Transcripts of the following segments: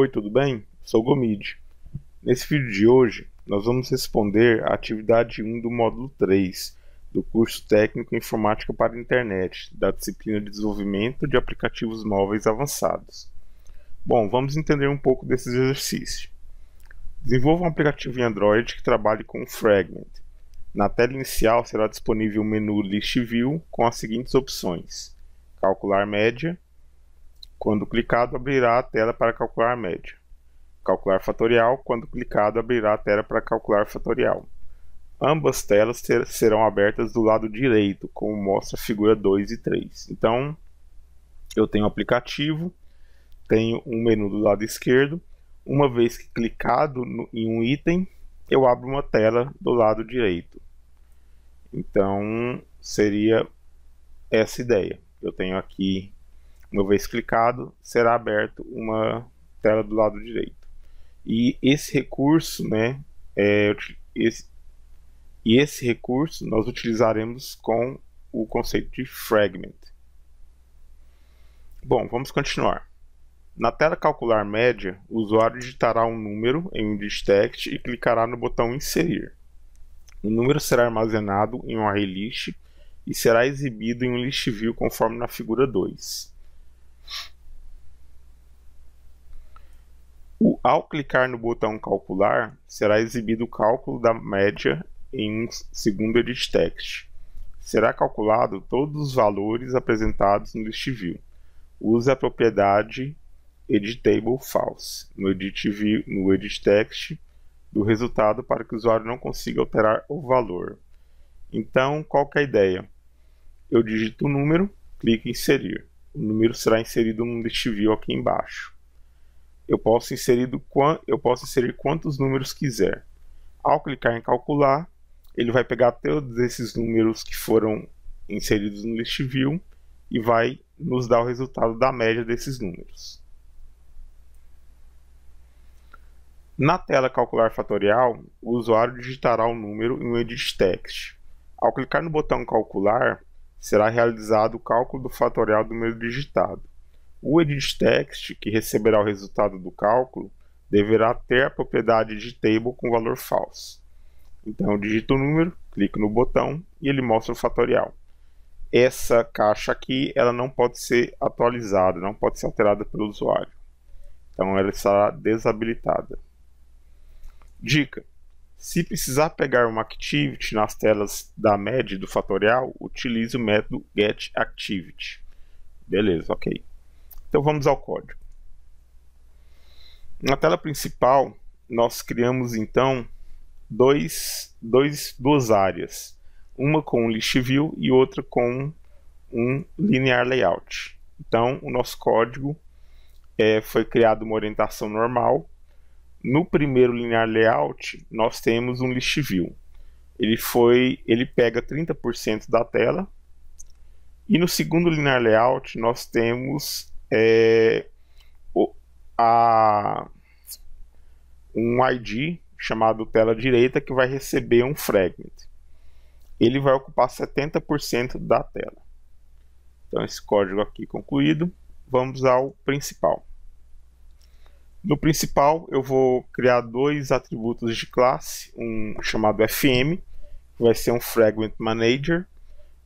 Oi, tudo bem? Sou o Gomide. Nesse vídeo de hoje, nós vamos responder a atividade 1 do módulo 3 do curso técnico em Informática para a Internet, da disciplina de Desenvolvimento de Aplicativos Móveis Avançados. Bom, vamos entender um pouco desse exercício. Desenvolva um aplicativo em Android que trabalhe com Fragment. Na tela inicial será disponível o menu List View com as seguintes opções: calcular média. Quando clicado, abrirá a tela para calcular média. Calcular fatorial. Quando clicado, abrirá a tela para calcular fatorial. Ambas telas serão abertas do lado direito, como mostra a figura 2 e 3. Então, eu tenho o aplicativo, tenho um menu do lado esquerdo. Uma vez que clicado em um item, eu abro uma tela do lado direito. Então, seria essa ideia. Eu tenho aqui, uma vez clicado, será aberto uma tela do lado direito. E esse recurso, esse recurso nós utilizaremos com o conceito de Fragment. Bom, vamos continuar. Na tela calcular média, o usuário digitará um número em um digitext e clicará no botão inserir. O número será armazenado em um array list e será exibido em um list view conforme na figura 2. Ao clicar no botão calcular, será exibido o cálculo da média em um segundo edit text. Será calculado todos os valores apresentados no list view. Use a propriedade editTableFalse no edit text do resultado para que o usuário não consiga alterar o valor. Então, qual que é a ideia? Eu digito o número, clico em inserir. O número será inserido no list view aqui embaixo. Eu posso inserir quantos números quiser. Ao clicar em calcular, ele vai pegar todos esses números que foram inseridos no list view e vai nos dar o resultado da média desses números. Na tela calcular fatorial, o usuário digitará o número em um edit text. Ao clicar no botão calcular, será realizado o cálculo do fatorial do número digitado. O edit text, que receberá o resultado do cálculo, deverá ter a propriedade editTable com valor falso. Então eu digito o número, clico no botão e ele mostra o fatorial. Essa caixa aqui ela não pode ser atualizada, não pode ser alterada pelo usuário. Então ela estará desabilitada. Dica: se precisar pegar uma activity nas telas da média e do fatorial, utilize o método getActivity. Beleza, ok. Então vamos ao código. Na tela principal, nós criamos então duas áreas, uma com um list view e outra com um linear layout. Então o nosso código foi criado uma orientação normal. No primeiro linear layout, nós temos um list view. Ele pega 30% da tela. E no segundo linear layout, nós temos um ID chamado tela direita que vai receber um fragment. Ele vai ocupar 70% da tela. Então esse código aqui concluído, vamos ao principal. No principal eu vou criar dois atributos de classe, um chamado FM, que vai ser um Fragment Manager,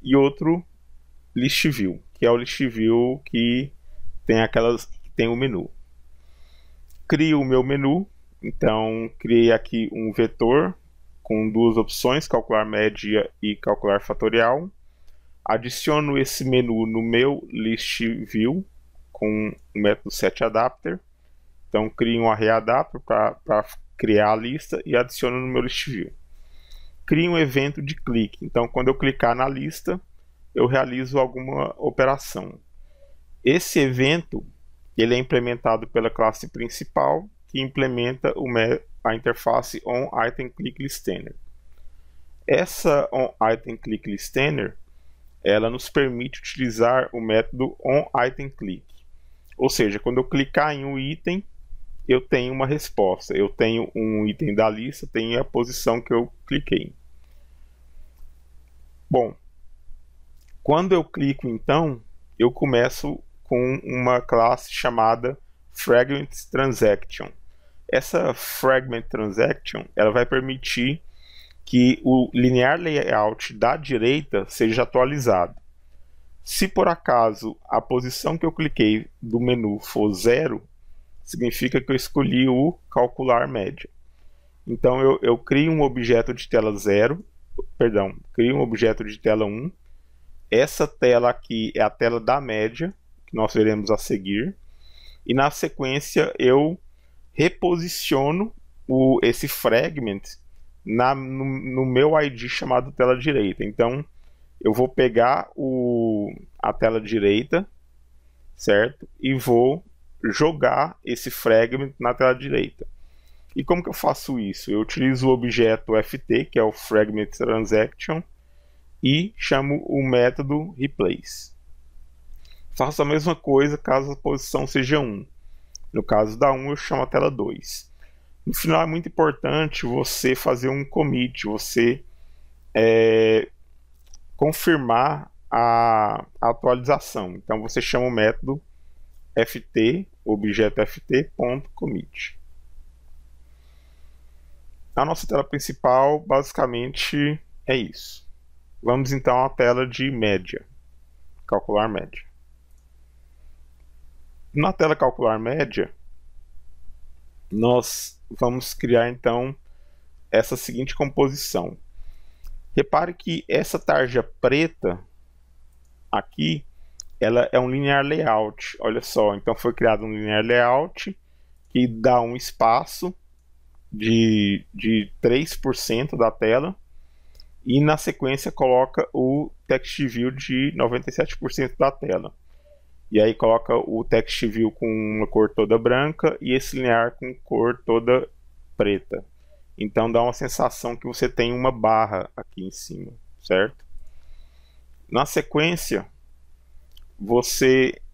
e outro List View, que é o List View que tem o menu. Crio o meu menu, então criei aqui um vetor com duas opções, calcular média e calcular fatorial. Adiciono esse menu no meu List View com o método setAdapter. Então crio um arrayAdapter para criar a lista e adiciono no meu List View. Crio um evento de clique, então quando eu clicar na lista, eu realizo alguma operação. Esse evento ele é implementado pela classe principal, que implementa a interface onItemClickListener. Essa onItemClickListener ela nos permite utilizar o método onItemClick. Ou seja, quando eu clicar em um item, eu tenho uma resposta. Eu tenho um item da lista, tenho a posição que eu cliquei. Bom, quando eu clico então, eu começo com uma classe chamada Fragment Transaction. Essa Fragment Transaction ela vai permitir que o linear layout da direita seja atualizado. Se por acaso a posição que eu cliquei do menu for 0, significa que eu escolhi o calcular média. Então eu crio um objeto de tela 0, crio um objeto de tela 1. Essa tela aqui é a tela da média, que nós veremos a seguir. E na sequência eu reposiciono esse fragment no meu ID chamado tela direita. Então eu vou pegar a tela direita, certo? E vou jogar esse fragment na tela direita. E como que eu faço isso? Eu utilizo o objeto FT, que é o Fragment Transaction, e chamo o método Replace. Faço a mesma coisa caso a posição seja 1. No caso da 1, eu chamo a tela 2. No final é muito importante você fazer um commit, você confirmar a atualização. Então você chama o método ft, objeto ft.commit. A nossa tela principal basicamente é isso. Vamos então à tela de média, calcular média. Na tela calcular média, nós vamos criar então essa seguinte composição. Repare que essa tarja preta aqui, ela é um linear layout. Olha só, então foi criado um linear layout que dá um espaço de 3% da tela e na sequência coloca o text view de 97% da tela. E aí coloca o text view com uma cor toda branca e esse linear com cor toda preta. Então dá uma sensação que você tem uma barra aqui em cima, certo? Na sequência,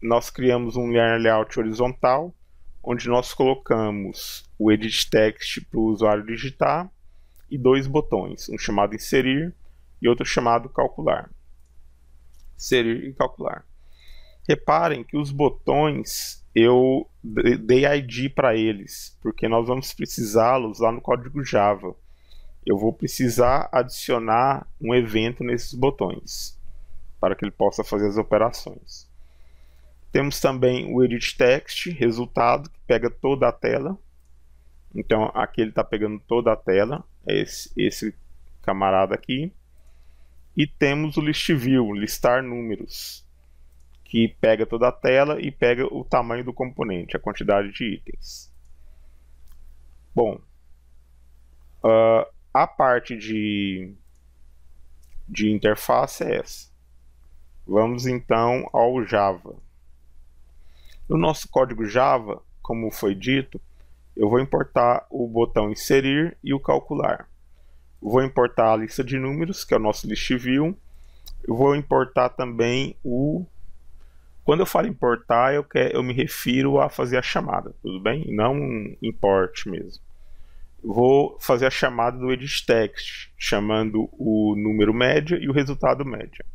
nós criamos um linear layout horizontal, onde nós colocamos o edit text para o usuário digitar e 2 botões, um chamado inserir e outro chamado calcular. Inserir e calcular. Reparem que os botões eu dei ID para eles, porque nós vamos precisá-los lá no código Java. Eu vou precisar adicionar um evento nesses botões, para que ele possa fazer as operações. Temos também o edit text, resultado, que pega toda a tela. Então aqui ele está pegando toda a tela, é esse camarada aqui. E temos o list view, listar números, que pega toda a tela e pega o tamanho do componente, a quantidade de itens. Bom, a parte de interface é essa. Vamos então ao Java. No nosso código Java, como foi dito, eu vou importar o botão inserir e o calcular. Vou importar a lista de números, que é o nosso list view. Eu vou importar também Quando eu falo importar, eu me refiro a fazer a chamada, tudo bem? Não um import mesmo. Vou fazer a chamada do edit text, chamando o número média e o resultado média.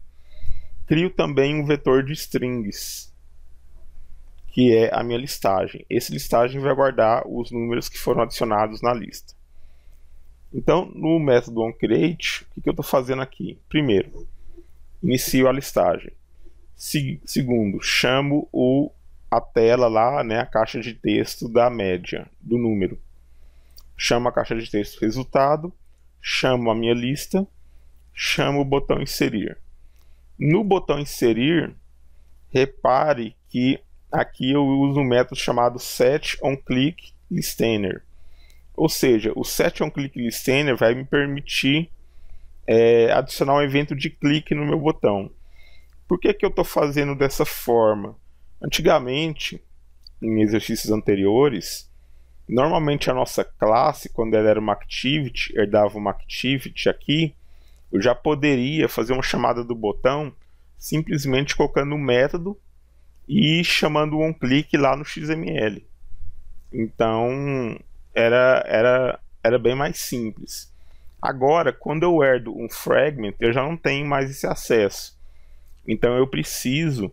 Crio também um vetor de strings, que é a minha listagem. Esse listagem vai guardar os números que foram adicionados na lista. Então, no método onCreate, o que eu estou fazendo aqui? Primeiro, inicio a listagem. Segundo, chamo a tela lá, né, a caixa de texto da média, do número. Chamo a caixa de texto resultado, chamo a minha lista, chamo o botão inserir. No botão inserir, repare que aqui eu uso um método chamado setOnClickListener. Ou seja, o setOnClickListener vai me permitir adicionar um evento de clique no meu botão. Por que eu estou fazendo dessa forma? Antigamente, em exercícios anteriores, normalmente a nossa classe, quando ela era uma activity, herdava uma activity aqui, eu já poderia fazer uma chamada do botão simplesmente colocando um método e chamando o onClick lá no XML. Então era bem mais simples. Agora, quando eu herdo um fragment, eu já não tenho mais esse acesso. Então eu preciso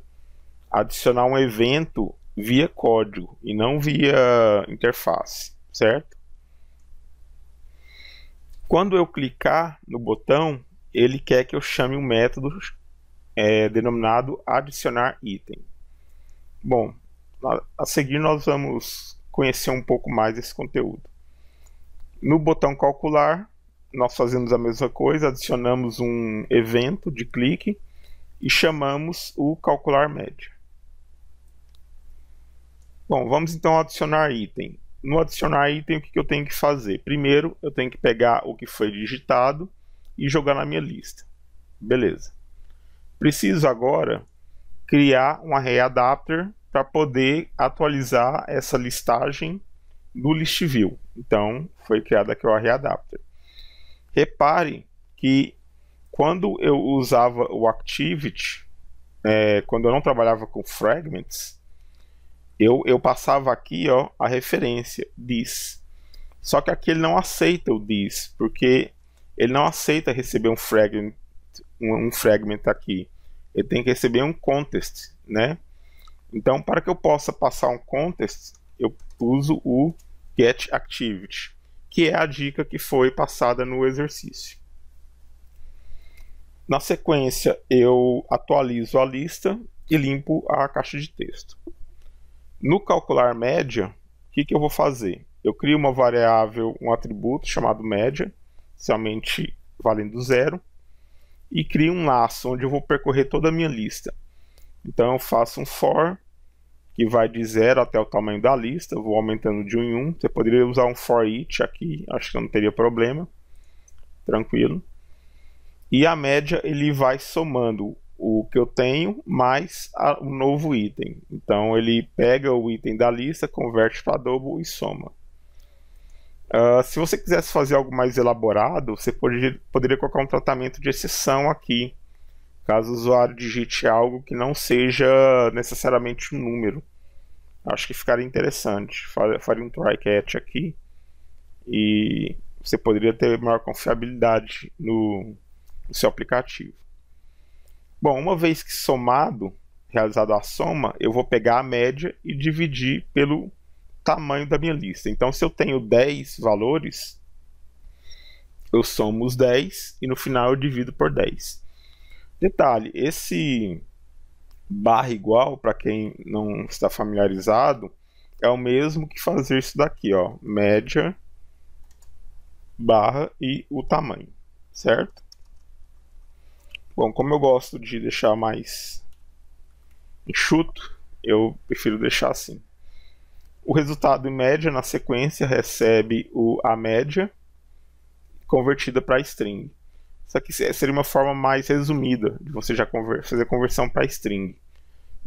adicionar um evento via código e não via interface, certo? Quando eu clicar no botão, ele quer que eu chame um método denominado adicionar item. Bom, a seguir nós vamos conhecer um pouco mais desse conteúdo. No botão calcular, nós fazemos a mesma coisa, adicionamos um evento de clique e chamamos o calcular média. Bom, vamos então adicionar item. No adicionar item, o que eu tenho que fazer? Primeiro, eu tenho que pegar o que foi digitado e jogar na minha lista. Beleza. Preciso agora criar um array adapter para poder atualizar essa listagem do list view. Então, foi criado aqui o array adapter. Repare que quando eu usava o activity, quando eu não trabalhava com fragments, eu passava aqui, ó, a referência this. Só que aqui ele não aceita o this, porque ele não aceita receber um fragment aqui. Ele tem que receber um context, né? Então, para que eu possa passar um context, eu uso o getActivity, que é a dica que foi passada no exercício. Na sequência, eu atualizo a lista e limpo a caixa de texto. No calcular média, o que eu vou fazer? Eu crio uma variável, um atributo chamado média, somente valendo 0, e crio um laço onde eu vou percorrer toda a minha lista. Então eu faço um for, que vai de 0 até o tamanho da lista, eu vou aumentando de 1 em 1. Você poderia usar um for each aqui, acho que não teria problema, tranquilo. E a média ele vai somando o que eu tenho mais o novo item. Então ele pega o item da lista, converte para double e soma. Se você quisesse fazer algo mais elaborado, você poderia colocar um tratamento de exceção aqui, caso o usuário digite algo que não seja necessariamente um número. Acho que ficaria interessante. Faria um try catch aqui e você poderia ter maior confiabilidade no seu aplicativo. Bom, uma vez que realizado a soma, eu vou pegar a média e dividir pelo tamanho da minha lista. Então, se eu tenho 10 valores, eu somo os 10 e no final eu divido por 10. Detalhe, esse barra igual, para quem não está familiarizado, é o mesmo que fazer isso daqui, ó, média, barra e o tamanho, certo? Bom, como eu gosto de deixar mais enxuto, eu prefiro deixar assim. O resultado em média, na sequência, recebe a média convertida para string. Isso aqui seria uma forma mais resumida de você já fazer a conversão para string.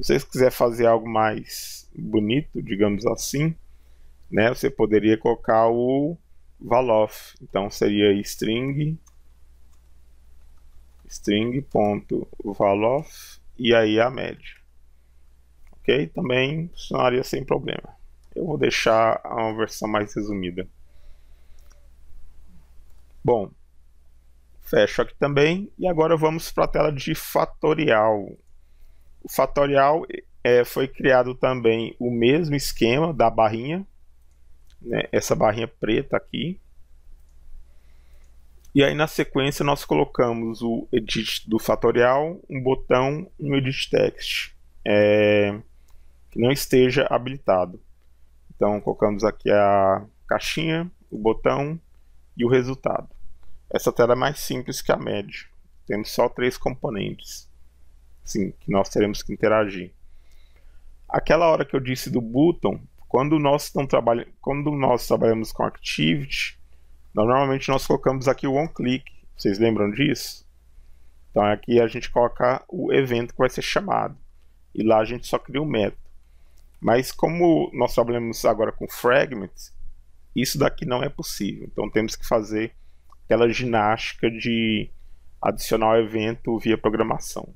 Se você quiser fazer algo mais bonito, digamos assim, né, você poderia colocar o valof. Então seria string.valof e aí a média. Ok? Também funcionaria sem problema. Eu vou deixar uma versão mais resumida. Bom, fecho aqui também e agora vamos para a tela de fatorial. O fatorial foi criado também o mesmo esquema da barrinha, né, essa barrinha preta aqui. E aí na sequência nós colocamos o edit do fatorial, um botão no edit text que não esteja habilitado. Então colocamos aqui a caixinha, o botão e o resultado. Essa tela é mais simples que a média. Temos só 3 componentes, sim, que nós teremos que interagir. Aquela hora que eu disse do button, quando nós trabalhamos com Activity, normalmente nós colocamos aqui o onClick. Vocês lembram disso? Então aqui a gente coloca o evento que vai ser chamado. E lá a gente só cria o método. Mas como nós trabalhamos agora com fragments, isso daqui não é possível. Então temos que fazer aquela ginástica de adicionar o evento via programação.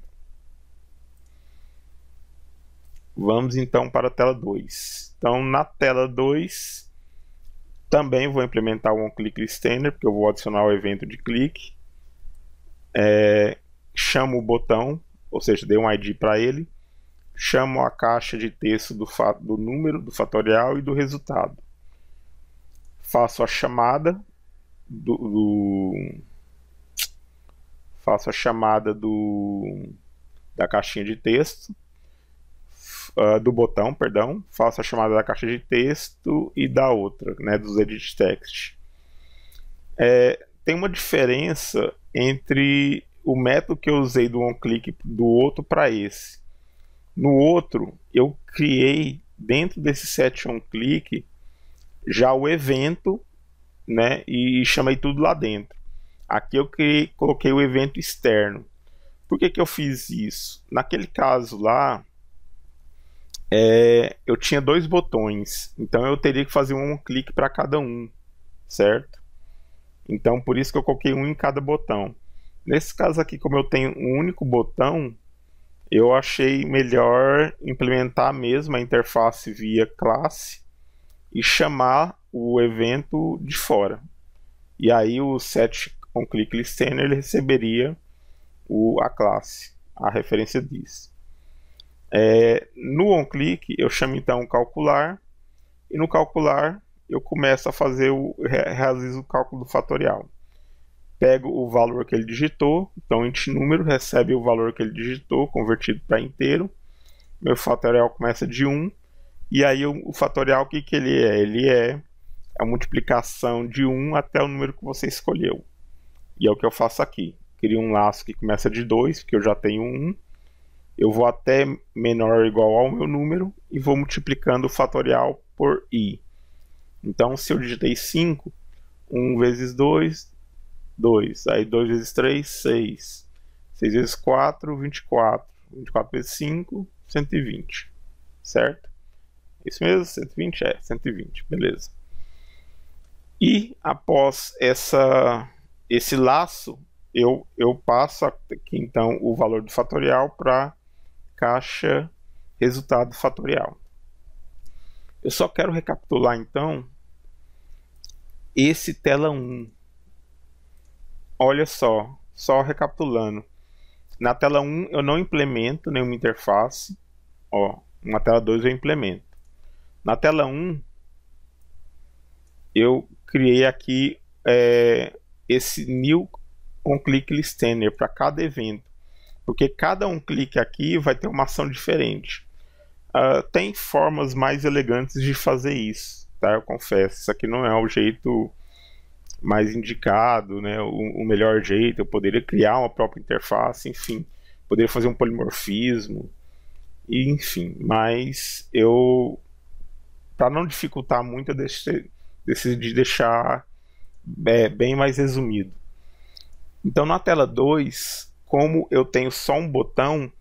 Vamos então para a tela 2. Então na tela 2 também vou implementar o onClickListener, porque eu vou adicionar o evento de clique. Chamo o botão, ou seja, dei um ID para ele. chamo a caixa de texto do número, do fatorial e do resultado. Faço a chamada da caixinha de texto, do botão, perdão. Faço a chamada da caixa de texto e da outra, né, dos edit text. Tem uma diferença entre o método que eu usei do onClick do outro para esse. No outro, eu criei dentro desse set onClick já o evento, né, e chamei tudo lá dentro. Aqui eu coloquei o evento externo. Por que eu fiz isso? Naquele caso lá, eu tinha 2 botões, então eu teria que fazer um clique para cada um, certo? Então por isso que eu coloquei um em cada botão. Nesse caso aqui, como eu tenho um único botão, eu achei melhor implementar mesmo a interface via classe e chamar o evento de fora. E aí o set onClick listener ele receberia a classe, a referência disso. No onClick eu chamo então o calcular, e no calcular eu começo a fazer realizo o cálculo do fatorial. Pego o valor que ele digitou, então int número recebe o valor que ele digitou convertido para inteiro. Meu fatorial começa de 1, e aí o fatorial, o que ele é? Ele é a multiplicação de 1 até o número que você escolheu. E é o que eu faço aqui. Crio um laço que começa de 2, porque eu já tenho 1. Eu vou até menor ou igual ao meu número e vou multiplicando o fatorial por i. Então, se eu digitei 5, 1 vezes 2, 2. Aí 2 vezes 3, 6. 6 vezes 4, 24. 24 vezes 5, 120. Certo? Isso mesmo? 120? 120. Beleza. E após esse laço, eu passo aqui então o valor do fatorial para caixa resultado fatorial. Eu só quero recapitular então esse tela 1. Olha só recapitulando. Na tela 1 eu não implemento nenhuma interface. Na tela 2 eu implemento. Na tela 1 eu criei aqui esse new onClick listener para cada evento, porque cada onClick aqui vai ter uma ação diferente. Tem formas mais elegantes de fazer isso, tá? Eu confesso, isso aqui não é o jeito mais indicado, né? O melhor jeito. Eu poderia criar uma própria interface, enfim, poderia fazer um polimorfismo, enfim, mas para não dificultar muito, eu decidi deixar bem mais resumido. Então na tela 2, como eu tenho só um botão,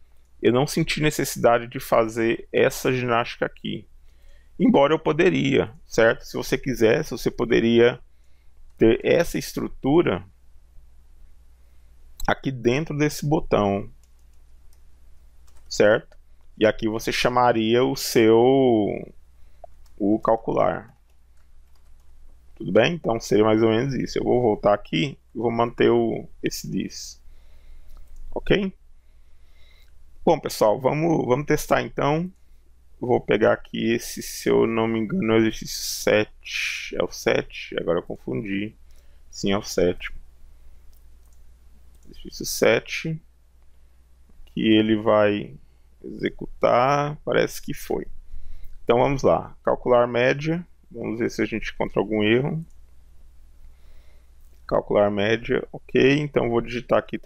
eu não senti necessidade de fazer essa ginástica aqui. Embora eu poderia, certo? Se você quisesse, você poderia ter essa estrutura aqui dentro desse botão, certo? E aqui você chamaria o calcular. Tudo bem? Então seria mais ou menos isso. Eu vou voltar aqui e vou manter esse this. Ok? Bom, pessoal, vamos testar então. Vou pegar aqui esse, se eu não me engano, é o exercício 7. É o 7? Agora eu confundi. Sim, é o 7. Exercício 7. Que ele vai executar. Parece que foi. Então vamos lá. Calcular média. Vamos ver se a gente encontra algum erro. Calcular média, ok. Então vou digitar aqui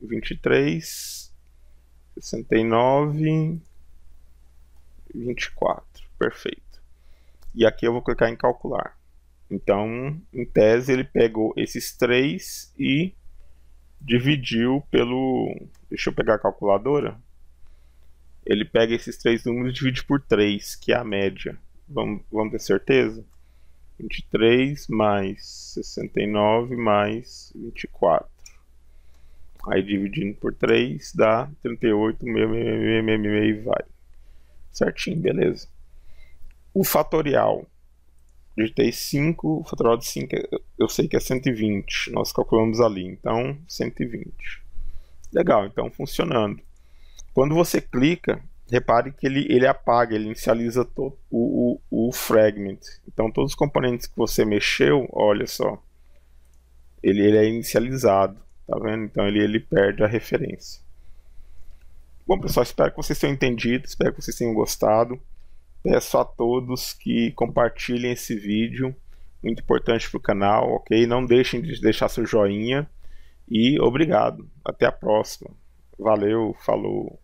23, 69, 24. Perfeito. E aqui eu vou clicar em calcular. Então, em tese, ele pegou esses 3 e dividiu pelo... Deixa eu pegar a calculadora. Ele pega esses 3 números e divide por 3, que é a média. Vamos ter certeza? 23 mais 69 mais 24. Aí dividindo por 3 dá 38, e vai. Certinho, beleza. O fatorial. Digitei 5, o fatorial de 5 eu sei que é 120. Nós calculamos ali, então 120. Legal, então funcionando. Quando você clica, repare que ele apaga, ele inicializa todo o fragment. Então todos os componentes que você mexeu, olha só, ele é inicializado, tá vendo? Então ele perde a referência. Bom, pessoal, espero que vocês tenham entendido, espero que vocês tenham gostado. Peço a todos que compartilhem esse vídeo, muito importante para o canal, ok? Não deixem de deixar seu joinha e obrigado. Até a próxima. Valeu, falou.